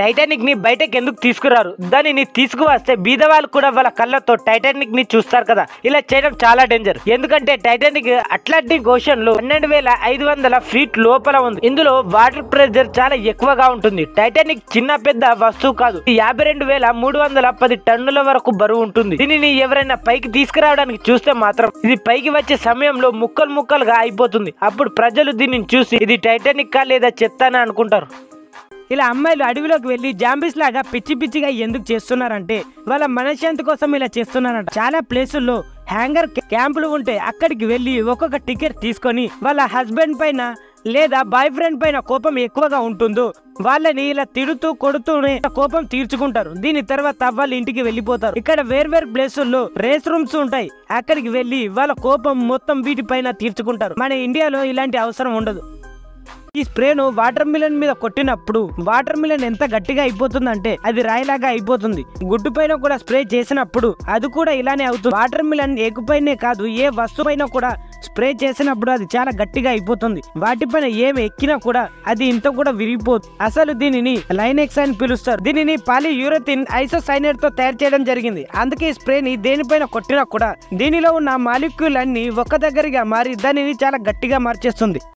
Titanic ని బయటకు ఎందుకు తీసుకురారు? దానిని తీసుకువస్తే బీదవాళ్ళు కూడా వాళ్ళ కళ్ళతో టైటానిక్ ని చూస్తారు కదా. ఇలా చేయడం చాలా డేంజర్. ఎందుకంటే టైటానిక్ అట్లాంటిక్ ఓషన్ లో 12,500 ఫీట్ లోపల ఉంది. ఇందులో వాటర్ ప్రెషర్ చాలా ఎక్కువగా ఉంటుంది. టైటానిక్ చిన్న పెద్ద వస్తువు కాదు. 52,310 టన్నుల వరకు బరువు ఉంటుంది. దీనిని ఎవరైనా పైకి తీసుకురావడానికి చూస్తే మాత్రం ఇది పైకి వచ్చే సమయంలో ముక్కలు ముక్కలుగా అయిపోతుంది. అప్పుడు ప్రజలు దీనిని చూసి ఇది టైటానిక్ కా లేదా చెత్త అని అనుకుంటారు. ఇలా అమ్మాయిలు అడవిలోకి వెళ్లి జాంబీస్ లాగా పిచ్చి పిచ్చిగా ఎందుకు చేస్తున్నారంటే వాళ్ళ మనశ్శాంతి కోసం ఇలా చేస్తున్నారంట. చాలా ప్లేసుల్లో హ్యాంగర్ క్యాంపులు ఉంటాయి. అక్కడికి వెళ్లి ఒక్కొక్క టికెట్ తీసుకొని వాళ్ళ హస్బెండ్ పైన లేదా బాయ్ ఫ్రెండ్ పైన కోపం ఎక్కువగా ఉంటుందో వాళ్ళని ఇలా తిడుతూ కొడుతూనే కోపం తీర్చుకుంటారు. దీని తర్వాత వాళ్ళ ఇంటికి వెళ్ళిపోతారు. ఇక్కడ వేర్వేరు ప్లేసుల్లో రేస్ రూమ్స్ ఉంటాయి. అక్కడికి వెళ్లి వాళ్ళ కోపం మొత్తం వీటిపైన తీర్చుకుంటారు. మన ఇండియాలో ఇలాంటి అవసరం ఉండదు. ఈ స్ప్రేను వాటర్ మిలన్ మీద కొట్టినప్పుడు వాటర్ మిలన్ ఎంత గట్టిగా అయిపోతుందంటే అది రాయిలాగా అయిపోతుంది. గుడ్డు పైన కూడా స్ప్రే చేసినప్పుడు అది కూడా ఇలానే అవుతుంది. వాటర్ మిలన్ ఏకుపైనే కాదు, ఏ వస్తువుపైన కూడా స్ప్రే చేసినప్పుడు అది చాలా గట్టిగా అయిపోతుంది. వాటిపైన ఏమి ఎక్కినా కూడా అది ఇంత కూడా విరిగిపోతుంది. అసలు దీనిని లైనెక్స్ అని పిలుస్తారు. దీనిని పాలియూరథిన్ ఐసోసైనేట్ తో తయారు చేయడం జరిగింది. అందుకే ఈ స్ప్రేని దేనిపైన కొట్టినా కూడా దీనిలో ఉన్న మాలిక్యూల్ అన్ని ఒక్క దగ్గరగా మారి దానిని చాలా గట్టిగా మార్చేస్తుంది.